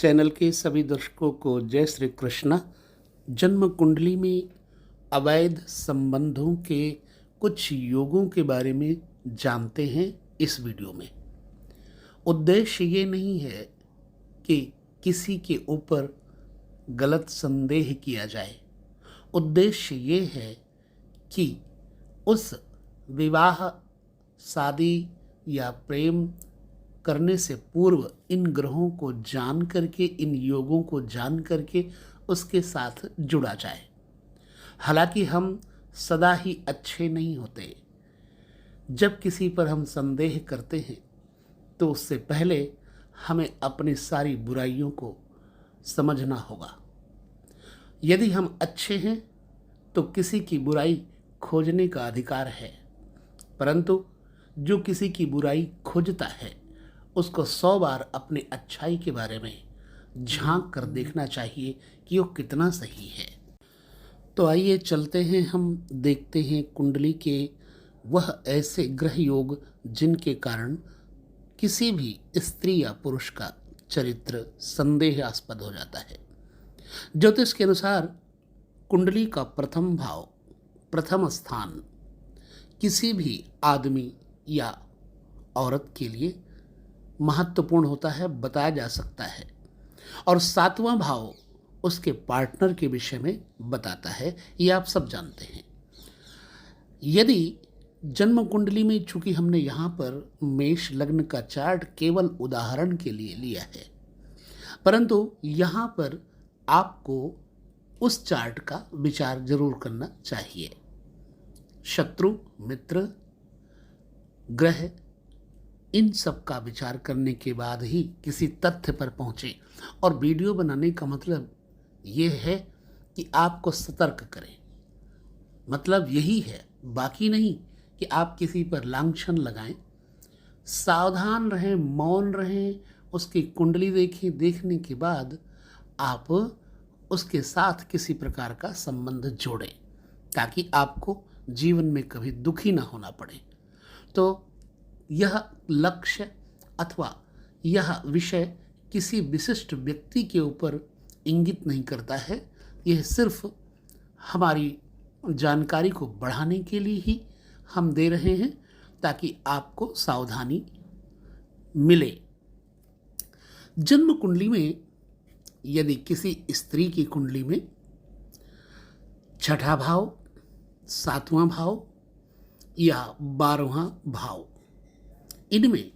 Channel के सभी दर्शकों को जय श्री कृष्णा। जन्म कुंडली में अवैध संबंधों के कुछ योगों के बारे में जानते हैं इस वीडियो में। उद्देश्य ये नहीं है कि किसी के ऊपर गलत संदेह किया जाए। उद्देश्य ये है कि उस विवाह, शादी या प्रेम करने से पूर्व इन ग्रहों को जान करके, इन योगों को जान करके उसके साथ जुड़ा जाए। हालांकि हम सदा ही अच्छे नहीं होते। जब किसी पर हम संदेह करते हैं तो उससे पहले हमें अपनी सारी बुराइयों को समझना होगा। यदि हम अच्छे हैं तो किसी की बुराई खोजने का अधिकार है, परंतु जो किसी की बुराई खोजता है उसको 100 बार अपनी अच्छाई के बारे में झांक कर देखना चाहिए कि वो कितना सही है। तो आइए चलते हैं, हम देखते हैं कुंडली के वह ऐसे ग्रह योग जिनके कारण किसी भी स्त्री या पुरुष का चरित्र संदेहास्पद हो जाता है। ज्योतिष के अनुसार कुंडली का प्रथम भाव, प्रथम स्थान किसी भी आदमी या औरत के लिए महत्वपूर्ण होता है, बताया जा सकता है। और 7वां भाव उसके पार्टनर के विषय में बताता है, ये आप सब जानते हैं। यदि जन्म कुंडली में, चूंकि हमने यहाँ पर मेष लग्न का चार्ट केवल उदाहरण के लिए लिया है, परंतु यहाँ पर आपको उस चार्ट का विचार जरूर करना चाहिए। शत्रु, मित्र, ग्रह, इन सब का विचार करने के बाद ही किसी तथ्य पर पहुंचे। और वीडियो बनाने का मतलब ये है कि आपको सतर्क करें, मतलब यही है, बाकी नहीं कि आप किसी पर लांछन लगाएं। सावधान रहें, मौन रहें, उसकी कुंडली देखें, देखने के बाद आप उसके साथ किसी प्रकार का संबंध जोड़ें ताकि आपको जीवन में कभी दुखी ना होना पड़े। तो यह लक्ष्य अथवा यह विषय किसी विशिष्ट व्यक्ति के ऊपर इंगित नहीं करता है। यह सिर्फ हमारी जानकारी को बढ़ाने के लिए ही हम दे रहे हैं ताकि आपको सावधानी मिले। जन्म कुंडली में यदि किसी स्त्री की कुंडली में 6ठा भाव, 7वां भाव या 12वां भाव, इनमें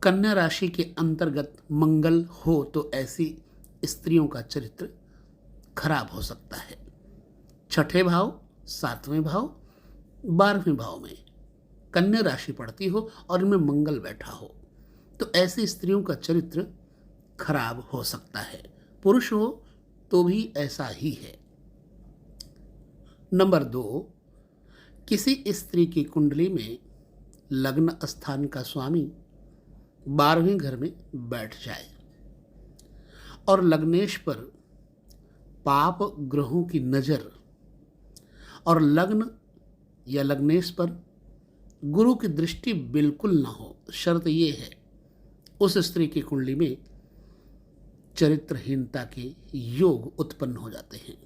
कन्या राशि के अंतर्गत मंगल हो तो ऐसी स्त्रियों का चरित्र खराब हो सकता है। 6ठे भाव, 7वें भाव, 12वें भाव में कन्या राशि पड़ती हो और इनमें मंगल बैठा हो तो ऐसी स्त्रियों का चरित्र खराब हो सकता है। पुरुष हो तो भी ऐसा ही है। नंबर 2, किसी स्त्री की कुंडली में लग्न स्थान का स्वामी 12वें घर में बैठ जाए और लग्नेश पर पाप ग्रहों की नज़र और लग्न या लग्नेश पर गुरु की दृष्टि बिल्कुल ना हो। शर्त ये है उस स्त्री की कुंडली में चरित्रहीनता के योग उत्पन्न हो जाते हैं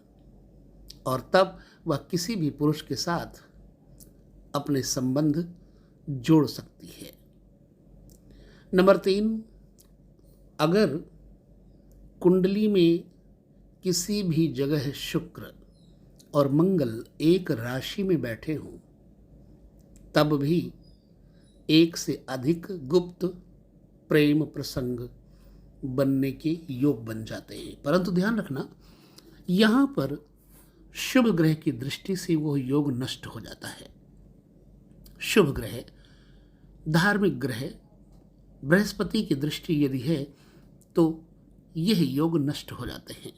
और तब वह किसी भी पुरुष के साथ अपने संबंध जोड़ सकती है। नंबर 3, अगर कुंडली में किसी भी जगह शुक्र और मंगल एक राशि में बैठे हों तब भी एक से अधिक गुप्त प्रेम प्रसंग बनने के योग बन जाते हैं। परंतु ध्यान रखना, यहाँ पर शुभ ग्रह की दृष्टि से वो योग नष्ट हो जाता है। शुभ ग्रह, धार्मिक ग्रह, बृहस्पति की दृष्टि यदि है तो यह योग नष्ट हो जाते हैं।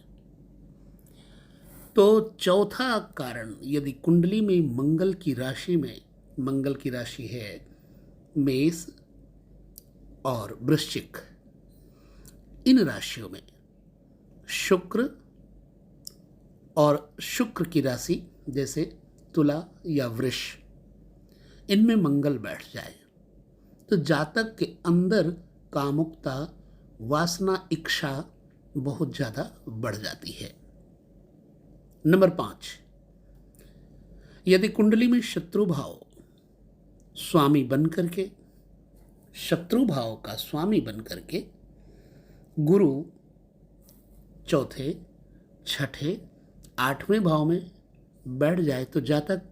तो चौथा कारण, यदि कुंडली में मंगल की राशि में, मंगल की राशि है मेष और वृश्चिक, इन राशियों में शुक्र और शुक्र की राशि जैसे तुला या वृष, इनमें मंगल बैठ जाए तो जातक के अंदर कामुकता, वासना इच्छा बहुत ज़्यादा बढ़ जाती है। नंबर 5, यदि कुंडली में शत्रु भाव स्वामी बन करके, शत्रु भाव का स्वामी बन करके गुरु चौथे, छठे, 8वें भाव में बैठ जाए तो जातक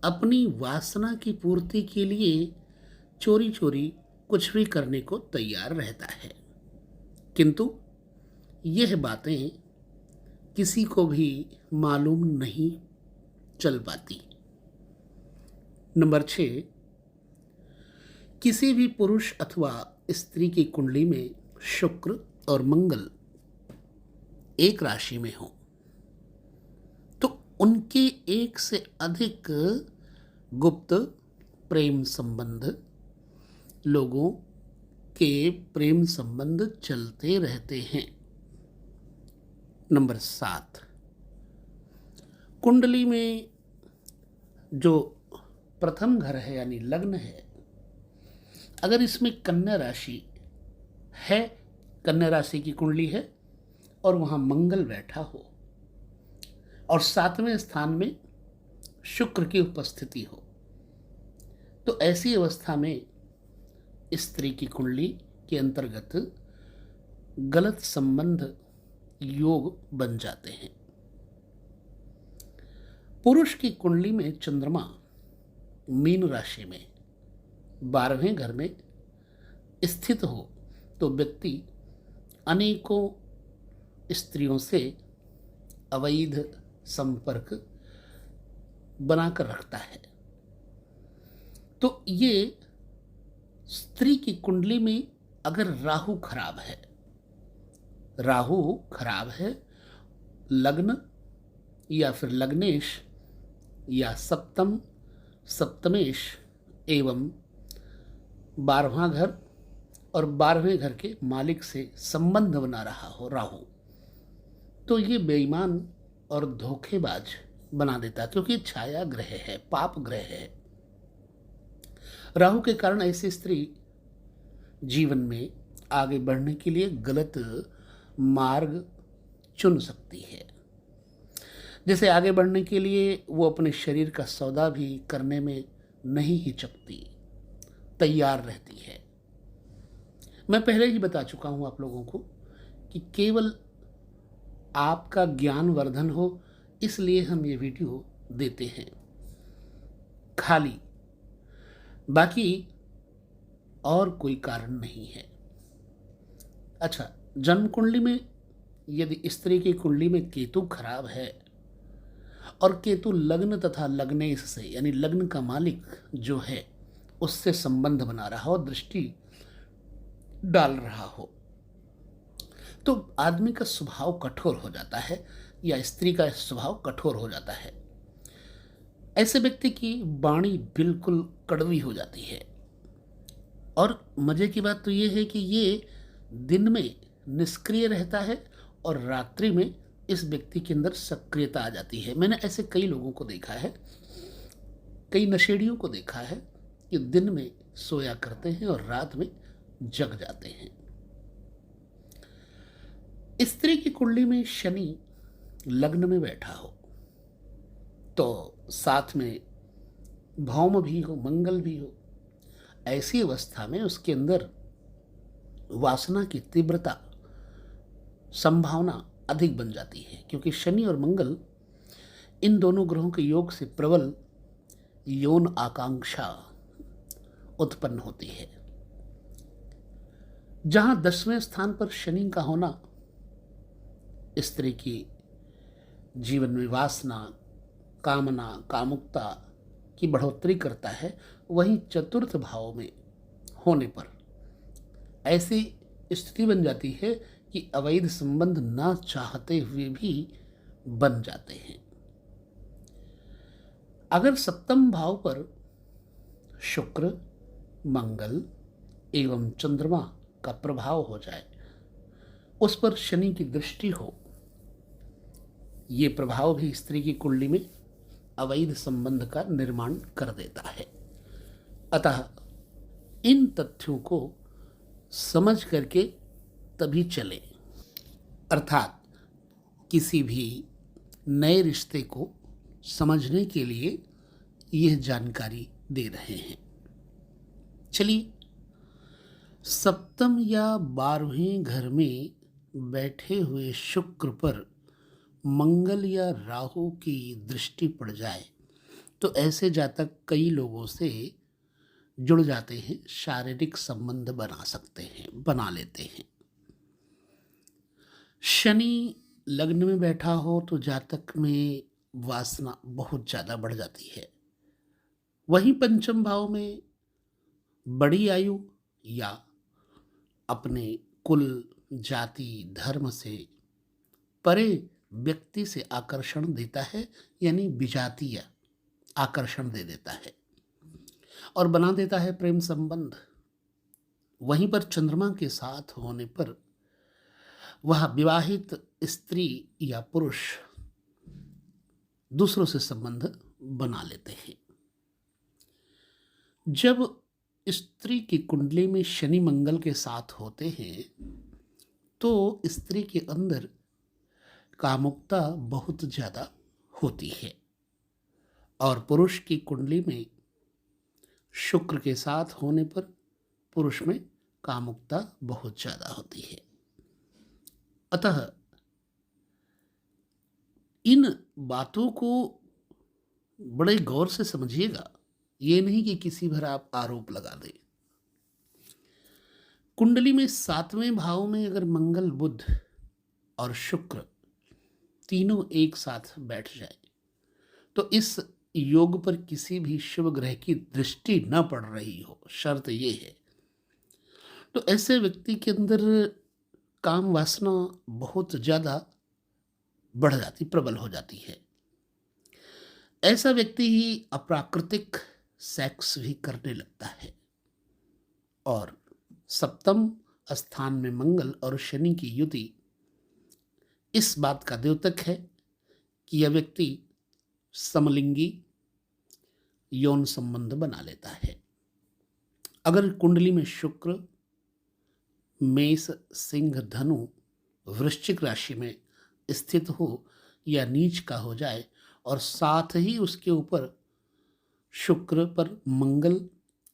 अपनी वासना की पूर्ति के लिए चोरी चोरी कुछ भी करने को तैयार रहता है, किंतु यह बातें किसी को भी मालूम नहीं चल पाती। नंबर 6, किसी भी पुरुष अथवा स्त्री की कुंडली में शुक्र और मंगल एक राशि में हो तो उनके एक से अधिक गुप्त प्रेम संबंध, लोगों के प्रेम संबंध चलते रहते हैं। नंबर 7, कुंडली में जो प्रथम घर है यानी लग्न है, अगर इसमें कन्या राशि है, कन्या राशि की कुंडली है और वहाँ मंगल बैठा हो और 7वें स्थान में शुक्र की उपस्थिति हो, तो ऐसी अवस्था में स्त्री की कुंडली के अंतर्गत गलत संबंध योग बन जाते हैं। पुरुष की कुंडली में चंद्रमा मीन राशि में 12वें घर में स्थित हो तो व्यक्ति अनेकों स्त्रियों से अवैध संपर्क बनाकर रखता है। तो ये स्त्री की कुंडली में अगर राहु खराब है, राहु खराब है, लग्न या फिर लग्नेश या सप्तम, सप्तमेश एवं 12वां घर और 12वें घर के मालिक से संबंध बना रहा हो राहु, तो ये बेईमान और धोखेबाज बना देता, क्योंकि छाया ग्रह है, पाप ग्रह है। राहु के कारण ऐसी स्त्री जीवन में आगे बढ़ने के लिए गलत मार्ग चुन सकती है। जैसे आगे बढ़ने के लिए वो अपने शरीर का सौदा भी करने में नहीं हिचकती, तैयार रहती है। मैं पहले ही बता चुका हूं आप लोगों को कि केवल आपका ज्ञान वर्धन हो इसलिए हम ये वीडियो देते हैं, खाली बाकी और कोई कारण नहीं है। अच्छा, जन्म कुंडली में यदि स्त्री की कुंडली में केतु खराब है और केतु लग्न तथा लग्नेश से यानी लग्न का मालिक जो है उससे संबंध बना रहा हो, दृष्टि डाल रहा हो, तो आदमी का स्वभाव कठोर हो जाता है या स्त्री का स्वभाव कठोर हो जाता है। ऐसे व्यक्ति की वाणी बिल्कुल कड़वी हो जाती है। और मजे की बात तो ये है कि ये दिन में निष्क्रिय रहता है और रात्रि में इस व्यक्ति के अंदर सक्रियता आ जाती है। मैंने ऐसे कई लोगों को देखा है, कई नशेड़ियों को देखा है कि दिन में सोया करते हैं और रात में जग जाते हैं। स्त्री की कुंडली में शनि लग्न में बैठा हो तो साथ में भौम भी हो, मंगल भी हो, ऐसी अवस्था में उसके अंदर वासना की तीव्रता, संभावना अधिक बन जाती है, क्योंकि शनि और मंगल इन दोनों ग्रहों के योग से प्रबल यौन आकांक्षा उत्पन्न होती है। जहां 10वें स्थान पर शनि का होना स्त्री की जीवन में वासना, कामना, कामुकता की बढ़ोतरी करता है, वहीं चतुर्थ भाव में होने पर ऐसी स्थिति बन जाती है कि अवैध संबंध ना चाहते हुए भी बन जाते हैं। अगर सप्तम भाव पर शुक्र, मंगल एवं चंद्रमा का प्रभाव हो जाए, उस पर शनि की दृष्टि हो, ये प्रभाव भी स्त्री की कुंडली में अवैध संबंध का निर्माण कर देता है। अतः इन तथ्यों को समझ करके तभी चलें। अर्थात किसी भी नए रिश्ते को समझने के लिए यह जानकारी दे रहे हैं। चलिए, सप्तम या 12वें घर में बैठे हुए शुक्र पर मंगल या राहु की दृष्टि पड़ जाए तो ऐसे जातक कई लोगों से जुड़ जाते हैं, शारीरिक संबंध बना सकते हैं, बना लेते हैं। शनि लग्न में बैठा हो तो जातक में वासना बहुत ज़्यादा बढ़ जाती है। वहीं पंचम भाव में बड़ी आयु या अपने कुल, जाति, धर्म से परे व्यक्ति से आकर्षण देता है, यानी विजातीय आकर्षण दे देता है और बना देता है प्रेम संबंध। वहीं पर चंद्रमा के साथ होने पर वह विवाहित स्त्री या पुरुष दूसरों से संबंध बना लेते हैं। जब स्त्री की कुंडली में शनि मंगल के साथ होते हैं तो स्त्री के अंदर कामुकता बहुत ज़्यादा होती है और पुरुष की कुंडली में शुक्र के साथ होने पर पुरुष में कामुकता बहुत ज़्यादा होती है। अतः इन बातों को बड़े गौर से समझिएगा, ये नहीं कि किसी भर आप आरोप लगा दें। कुंडली में 7वें भाव में अगर मंगल, बुध और शुक्र तीनों एक साथ बैठ जाए तो इस योग पर किसी भी शुभ ग्रह की दृष्टि न पड़ रही हो, शर्त ये है, तो ऐसे व्यक्ति के अंदर काम वासना बहुत ज़्यादा बढ़ जाती, प्रबल हो जाती है। ऐसा व्यक्ति ही अप्राकृतिक सेक्स भी करने लगता है और सप्तम स्थान में मंगल और शनि की युति इस बात का द्योतक है कि यह व्यक्ति समलिंगी यौन संबंध बना लेता है। अगर कुंडली में शुक्र मेष, सिंह, धनु, वृश्चिक राशि में स्थित हो या नीच का हो जाए और साथ ही उसके ऊपर शुक्र पर मंगल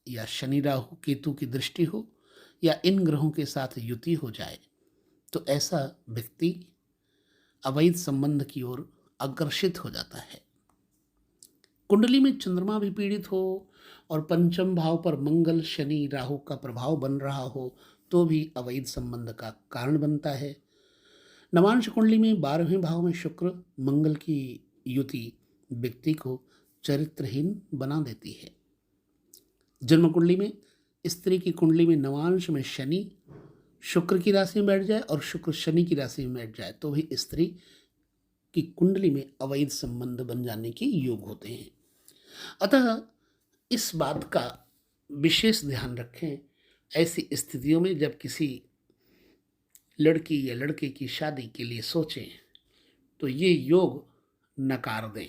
या शनि, राहु, केतु की दृष्टि हो या इन ग्रहों के साथ युति हो जाए तो ऐसा व्यक्ति अवैध संबंध की ओर आकर्षित हो जाता है। कुंडली में चंद्रमा भी पीड़ित हो और पंचम भाव पर मंगल, शनि, राहु का प्रभाव बन रहा हो तो भी अवैध संबंध का कारण बनता है। नवांश कुंडली में 12वें भाव में शुक्र मंगल की युति व्यक्ति को चरित्रहीन बना देती है। जन्म कुंडली में स्त्री की कुंडली में नवांश में शनि शुक्र की राशि में बैठ जाए और शुक्र शनि की राशि में बैठ जाए तो भी स्त्री की कुंडली में अवैध संबंध बन जाने के योग होते हैं। अतः इस बात का विशेष ध्यान रखें ऐसी स्थितियों में जब किसी लड़की या लड़के की शादी के लिए सोचें तो ये योग नकार दें।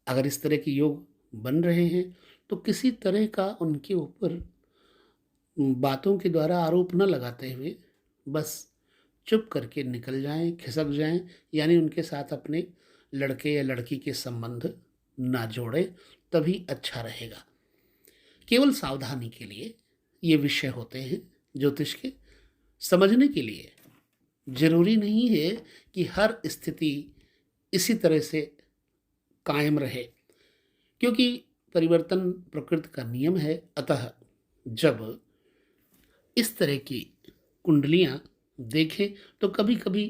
अगर इस तरह के योग बन रहे हैं तो किसी तरह का उनके ऊपर बातों के द्वारा आरोप न लगाते हुए बस चुप करके निकल जाएं, खिसक जाएं, यानी उनके साथ अपने लड़के या लड़की के संबंध ना जोड़ें, तभी अच्छा रहेगा। केवल सावधानी के लिए ये विषय होते हैं ज्योतिष के, समझने के लिए। जरूरी नहीं है कि हर स्थिति इसी तरह से कायम रहे, क्योंकि परिवर्तन प्रकृति का नियम है। अतः जब इस तरह की कुंडलियां देखें तो कभी कभी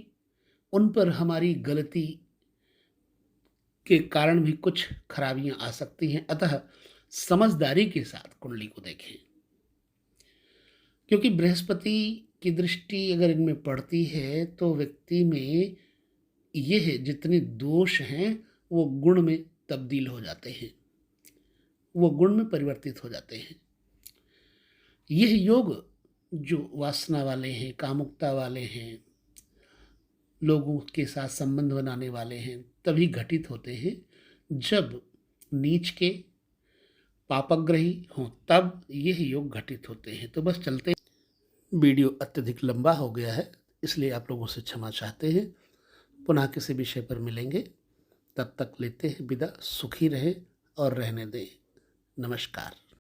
उन पर हमारी गलती के कारण भी कुछ खराबियां आ सकती हैं। अतः समझदारी के साथ कुंडली को देखें, क्योंकि बृहस्पति की दृष्टि अगर इनमें पड़ती है तो व्यक्ति में यह जितने दोष हैं वो गुण में तब्दील हो जाते हैं, वो गुण में परिवर्तित हो जाते हैं। यह योग जो वासना वाले हैं, कामुकता वाले हैं, लोगों के साथ संबंध बनाने वाले हैं, तभी घटित होते हैं जब नीच के पापग्रही हों, तब यह योग घटित होते हैं। तो बस चलते वीडियो अत्यधिक लंबा हो गया है, इसलिए आप लोगों से क्षमा चाहते हैं। पुनः किसी विषय पर मिलेंगे, तब तक लेते हैं विदा। सुखी रहें और रहने दें। नमस्कार।